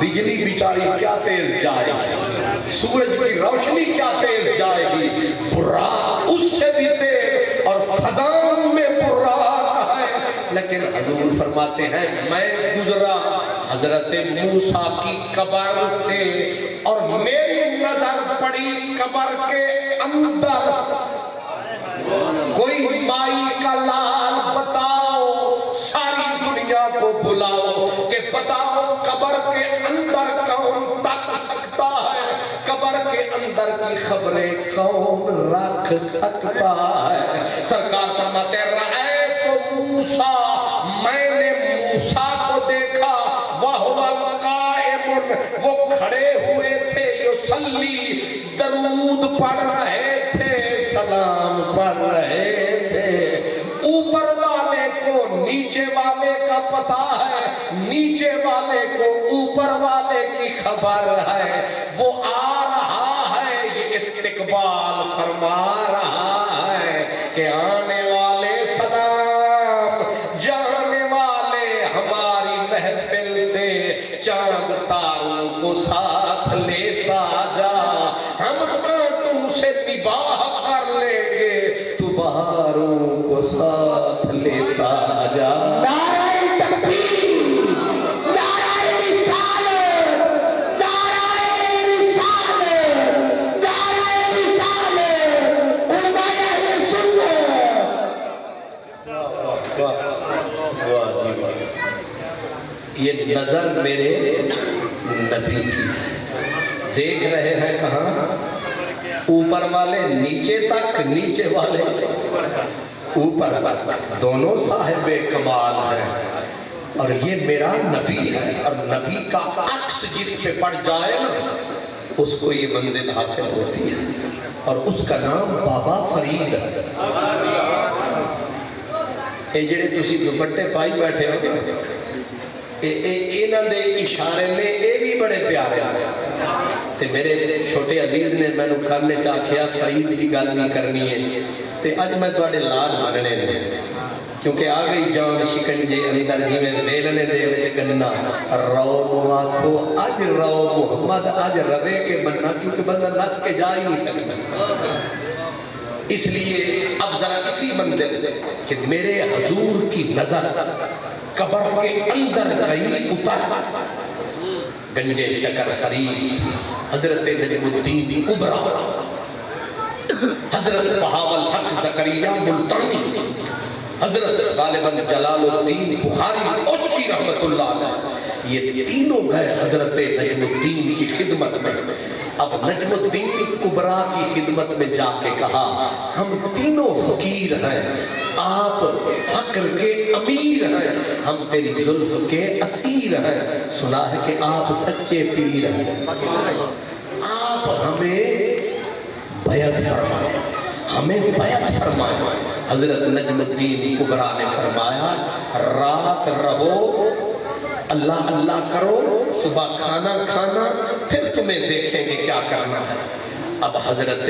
بجلی بیچاری کیا تیز جائے گی, سورج کی روشنی کیا تیز جائے گی, براق اس سے بھی تیز, اور فضاؤں میں براق ہے. لیکن حضور فرماتے ہیں میں گزرا حضرت موسیٰ کی قبر سے, اور میری نظر پڑی قبر کے اندر. کوئی مائی کا لال بتاؤ, ساری دنیا کو بلاؤ کہ بتاؤ قبر کے اندر کون تک سکتا ہے, قبر کے اندر کی خبریں کون رکھ سکتا ہے. سرکار فرماتے رأیت موسیٰ, میں نے موسیٰ کو دیکھا, وَهُوَ قَائِمٌ, وہ کھڑے ہوئے تھے, یصلی, درود پڑھ رہے تھے, سلام پڑھ رہے تھے. اوپر والے کو نیچے والے کا پتہ ہے, نیچے والے کو اوپر والے کی خبر ہے. وہ آ رہا ہے, یہ استقبال فرما رہا ہے کہ آنے والے سلام, جانے والے ہماری محفل سے چاند تاروں کو ساتھ لیتا جا, ہم کانٹوں سے نباہ کر لیں گے, تو بہاروں کو ساتھ لیتا جا. نعرہ تکبیر, نعرہ رسالت, نعرہ رسالت, نعرہ رسالت, علماء اہل سنت. یہ نظر میرے نبی کی ہے, دیکھ رہے ہیں کہاں, اوپر والے نیچے تک, نیچے والے اوپر تک دونوں صاحب کمال ہیں، اور یہ میرا نبی ہے، اور نبی کا عکس جس پہ پڑ جائے نا اس کو یہ منزل حاصل ہوتی ہے، اور اس کا نام بابا فرید ہے۔ اے جڑے تسی دوپٹے پائی بیٹھے ہو انہاں دے اشارے نے اے بھی بڑے پیارے ہیں، تے میرے چھوٹے عزیز نے میں نو کرنے چاکھیا فرید کی گل نہیں کرنی ہے، تے اج میں تواڈے لاڈ ماننے نے، کیونکہ آ گئی جان شکنجے اندر جویں بیلنے دے وچ گنا، رو آکھو اج رو محمد اج روے کے بننا، کیونکہ بندہ نس کے جا ہی نہیں سکتا۔ اس لیے اب ذرا اسی منزل کہ میرے حضور کی نظر قبر کے اندر گئی اتر، گنج شکر فرید حضرت نجم الدین کبرا، حضرت بہاول حق زکریا ملتانی، حضرت غالباً جلال الدین بخاری اوچی رحمت اللہ علیہ، یہ تینوں گئے حضرت نجم الدین کی خدمت میں۔ اب نجم الدین کبرا کی خدمت میں جا کے کہا ہم تینوں فقیر ہیں، آپ فقر کے امیر ہیں، ہم تیری زلف کے اسیر ہیں، سنا ہے کہ آپ سچے پیر ہیں، آپ ہمیں بیعت فرمائیں، ہمیں بیعت فرمائیں۔ حضرت نجم الدین کبرا نے فرمایا رات رہو، اللہ اللہ کرو، صبح کھانا کھانا، پھر تمہیں دیکھیں گے کیا کرنا ہے۔ اب حضرت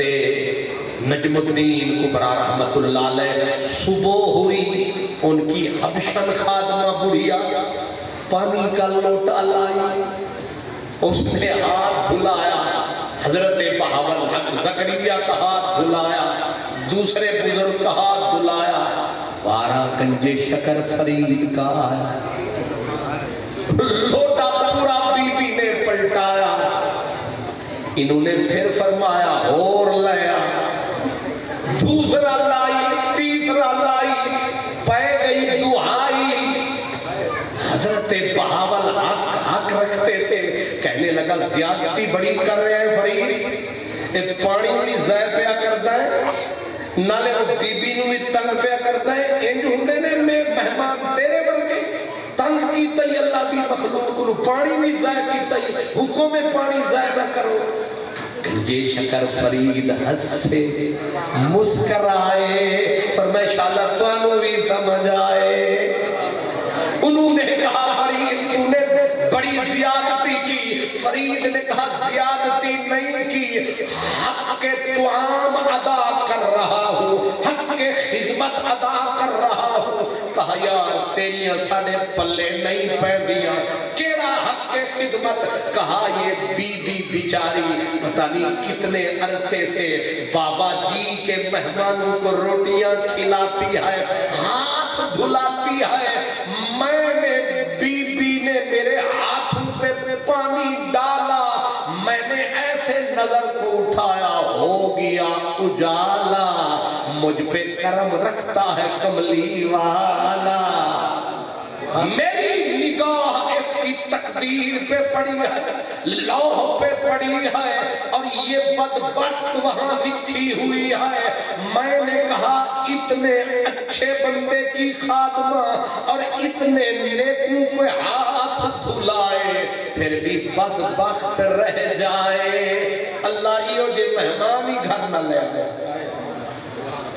نجم الدین کبرا رحمت اللہ علیہ صبح ہوئی، ان کی حبشن خادمہ بڑھیا پانی کا لوٹا لائی، اس نے ہاتھ دھلایا، حضرت بہاول حق زکریا کا ہاتھ دھلایا، دوسرے بزرگ کا ہاتھ دھلایا، بارہ گنج شکر فرید کا آیا، لوٹا پورا بی بی نے پلٹایا، انہوں نے پھر فرمایا اور لیا، دوسرا لائی، تیسرا لائی، پہ گئی دعائی۔ حضرت بہاول حق رکھتے تھے، کہنے لگا زیادتی بڑی کر رہے ہیں فرید، اے پانی بھی ضائع پیا کرتا ہے، نالے وہ بی بی نو بھی تنگ پیا کرتا ہے، انج ہندے نے میں مہمان تیرے بن گئے، تنگ کی تئی اللہ دی مخلوق نو، پانی بھی ضائع کی تئی، حکم میں پانی ضائع نہ کرو۔ گنج شکر فرید ہنسے مسکرائے، فرمایا انشاءاللہ تو انہوں بھی سمجھ آئے۔ انہوں نے کہا فرید تو نے بڑی زیادتی کی، فرید نے کہا زیادتی نہیں کی، حق کے طعام ادا کر رہا ہوں، حق کے خدمت ادا کر رہا ہوں۔ کہا یار تیریاں ساڑے پلے نہیں پہنیاں، کیڑا حق کے خدمت؟ کہا یہ بی بی بیچاری پتہ نہیں کتنے عرصے سے بابا جی کے مہمانوں کو روٹیاں کھلاتی ہے، ہاتھ دھلاتی ہے، میں نے بی بی نے میرے ہاتھوں پہ پانی ڈالا، میں نے ایسے نظر کو اٹھایا، ہو گیا اجالا، مجھ پہ کرم رکھتا ہے کملی والا۔ میری نگاہ اس کی تقدیر پہ پڑی ہے، لوح پہ پڑی ہے، اور یہ بدبخت وہاں لکھی ہوئی ہے۔ میں نے کہا اتنے اچھے بندے کی خادمہ اور اتنے نیکوں کو ہاتھ دھلائے پھر بھی بدبخت رہ جائے، اللہ یہ جے مہمان ہی گھر نہ لے آئے۔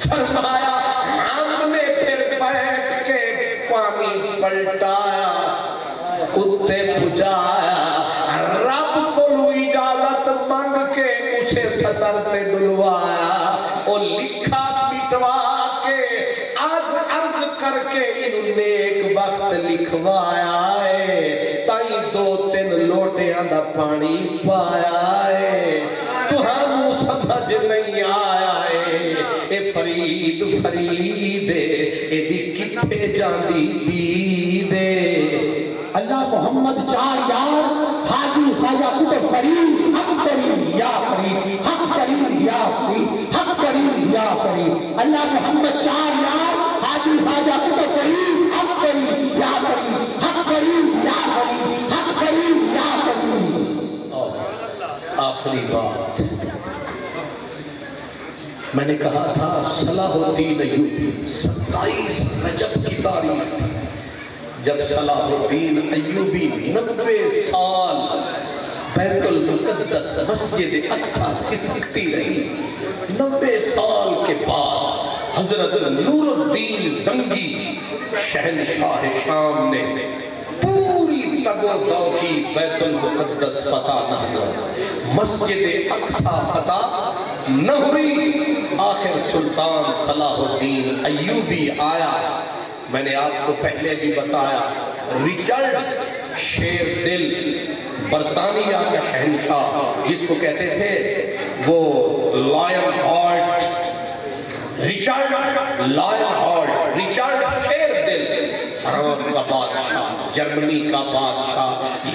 فرمایا ہم نے پھر بیٹھ کے پانی پلٹایا، اتے پجایا، رب کو اجازت مانگ کے اسے سطر تے ڈلوایا، اور لکھا مٹوا کے عرض کر کے انہوں نے ایک وقت لکھوایا ہے، تائیں دو تین لوٹیاں دا پانی پایا ہے، تو ہم سمجھ نہیں آیا ہے، اے فرید فرید اے دی کتھے جاندی دیدے۔ اللہ محمد چار یار، حاجی خواجہ کتب فرید، حق فرید یا فرید، حق فرید یا فرید، حق فرید یا فرید۔ اللہ محمد چار یار، حاجی خواجہ کتب فرید، حق فرید یا فرید، حق فرید یا فرید، حق فرید یا فرید۔ آخری بات، میں نے کہا تھا صلاح الدین ایوبی 27 رجب کی تاریخ تھی جب صلاح الدین ایوبی 90 سال بیت المقدس مسجد اقصی سے سکتی رہی. 90 سال کے بعد حضرت نور الدین زنگی شہنشاہ شام نے پوری تگ و دو کی بیت المقدس فتح نہ ہوا, مسجد اقصی فتح نہ ہوئی. آخر سلطان صلاح الدین ایوبی آیا. میں نے آپ کو پہلے بھی بتایا ریچرڈ شیر دل برطانیہ کا شہنشاہ جس کو کہتے تھے وہ line heart, Richard line heart, Richard شیر دل, فرانس کا بادشاہ, جرمنی کا بادشاہ,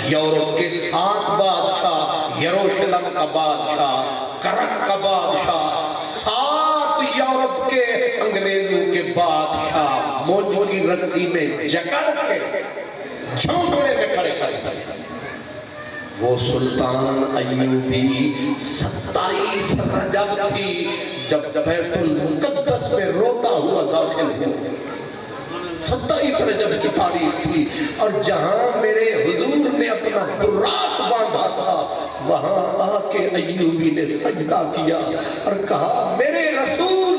یورپ کے 7 بادشاہ, یروشلم کا بادشاہ, کرک کا بادشاہ, 7 یورپ کے انگریزوں کے بادشاہ موجوں کی رسی میں جکڑ کے جھونپڑے میں کھڑے کرتے ہیں. وہ سلطان ایوبی 27 رجب تھی جب بیت المقدس میں روتا ہوا داخل ہوا. 27 رجب کی تاریخ تھی اور جہاں میرے حضور نے اپنا براق باندھا تھا وہاں آ کے ایوبی نے سجدہ کیا اور کہا میرے رسول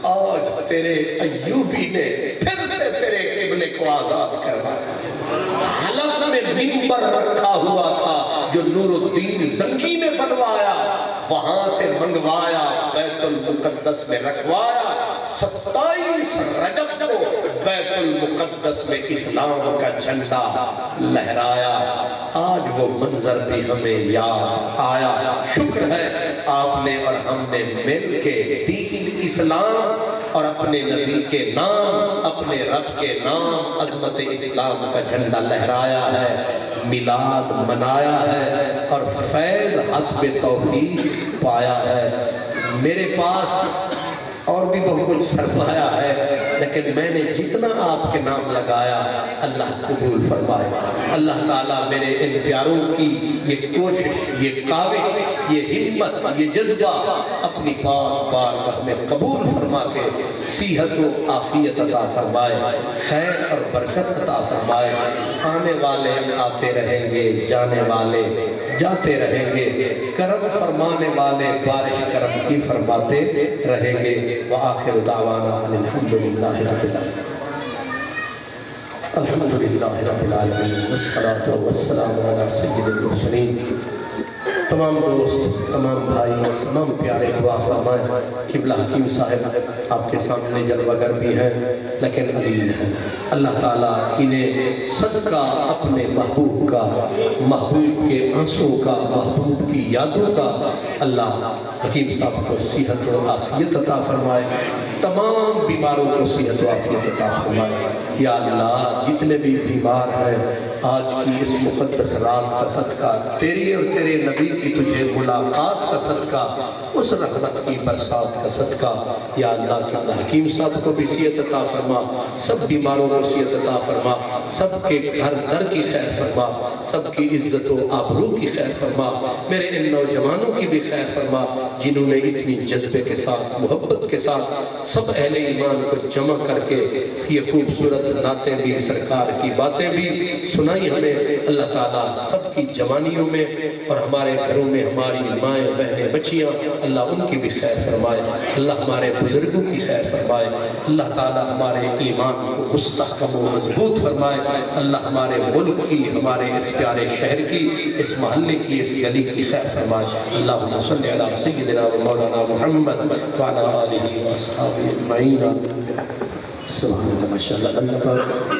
آج تیرے ایوبی نے پھر سے تیرے قبلے کو آزاد کروایا. حلب میں منبر رکھا ہوا تھا جو نور الدین زنگی نے بنوایا, وہاں سے منگوایا, بیت المقدس میں رکھوایا. 27 رجب کو بیت المقدس میں اسلام کا جھنڈا لہرایا. آج وہ منظر بھی ہمیں یاد آیا. شکر ہے آپ نے اور ہم نے مل کے دین اسلام اور اپنے نبی کے نام, اپنے رب کے نام, عظمت اسلام کا جھنڈا لہرایا ہے, میلاد منایا ہے اور فیض حسب توفیق پایا ہے. میرے پاس اور بھی بہت کچھ سرمایہ ہے لیکن میں نے جتنا آپ کے نام لگایا اللہ قبول فرمائے. اللہ تعالیٰ میرے ان پیاروں کی یہ کوشش, یہ کاوش, یہ ہمت, یہ جذبہ اپنی پاک بارگاہ میں قبول فرما کے صحت و عافیت عطا فرمائے, خیر اور برکت عطا فرمائے. آنے والے آتے رہیں گے, جانے والے جاتے رہیں گے, کرم فرمانے والے بارش کرم کی فرماتے رہیں گے. وآخر دعوانا الحمدللہ رب العالمین. الحمدللہ رب العالمین والصلاة والسلام علی سید المرسلین. تمام دوست, تمام بھائی, تمام پیارے دعا فرمائیں. قبلہ حکیم صاحب آپ کے سامنے جلوہ گر بھی ہیں لیکن علیل ہیں. اللہ تعالیٰ انہیں صدقہ اپنے محبوب کا, محبوب کے آنسوں کا, محبوب کی یادوں کا اللہ حکیم صاحب کو صحت و عافیت عطا فرمائے. تمام بیماروں کو صحت و عافیت عطا فرمائے. یا اللہ جتنے بھی بیمار ہیں آج کی اس مقدس رات کا صدقہ, تیری اور تیرے نبی کی تجھے ملاقات کا صدقہ, اس رحمت کی برسات کا صدقہ, یا اللہ کہ اللہ حکیم صاحب کو بھی صحت عطا فرما, سب بیماروں کو صحت عطا فرما, سب کے گھر در کی خیر فرما, سب کی عزت و آبرو کی خیر فرما. میرے ان نوجوانوں کی بھی خیر فرما جنہوں نے اتنی جذبے کے ساتھ, محبت کے ساتھ سب اہل ایمان کو جمع کر کے یہ خوبصورت نعتیں بھی, سرکار کی باتیں بھی سنائی ہمیں. اللہ تعالیٰ سب کی جوانیوں میں اور ہمارے گھروں میں ہماری مائیں, بہنیں, بچیاں, اللہ ان کی بھی خیر فرمائے. اللہ ہمارے بزرگوں کی خیر فرمائے. اللہ تعالیٰ ہمارے ایمان کو مستحکم و مضبوط فرمائے. اللہ ہمارے ملک کی, ہمارے اس پیارے شہر کی, اس محلے کی, اس گلی کی خیر فرمائے. اللہم صلی علی سیدنا و مولانا محمد وعلی آلہ و اصحابہ اجمعین. سبحان اللہ, ماشاءاللہ. اللہ